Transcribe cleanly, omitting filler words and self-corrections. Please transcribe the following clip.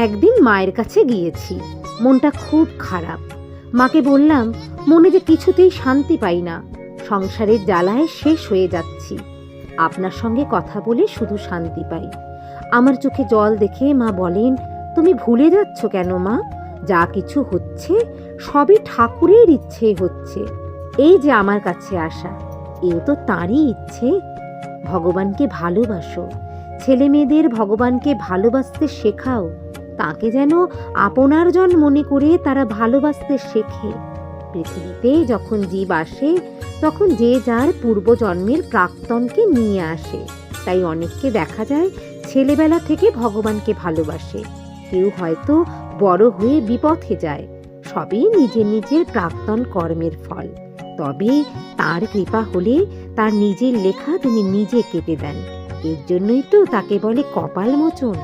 একদিন মায়ের কাছে গিয়েছি, মনটা খুব খারাপ। মাকে বললাম, মনে যে কিছুতেই শান্তি পাই না, সংসারের জ্বালায় শেষ হয়ে যাচ্ছি। আপনার সঙ্গে কথা বলে শুধু শান্তি পাই। আমার চোখে জল দেখে মা বলেন, তুমি ভুলে যাচ্ছ কেন মা? যা কিছু হচ্ছে সবই ঠাকুরের ইচ্ছে হচ্ছে। এই যে আমার কাছে আসা, এও তো তাঁরই ইচ্ছে। ভগবানকে ভালোবাসো, ছেলে মেয়েদের ভগবানকে ভালোবাসতে শেখাও, তাকে যেন আপনার জন মনে করে তারা ভালোবাসতে শেখে। পৃথিবীতে যখন জীব আসে তখন যে যার পূর্বজন্মের প্রাক্তনকে নিয়ে আসে। তাই অনেককে দেখা যায় ছেলেবেলা থেকে ভগবানকে ভালোবাসে, কেউ হয়তো বড় হয়ে বিপথে যায়। সবই নিজের নিজের প্রাক্তন কর্মের ফল। তবে তার কৃপা হলে তার নিজের লেখা তিনি নিজে কেটে দেন। এর জন্যই তো তাকে বলে কপাল মোচন।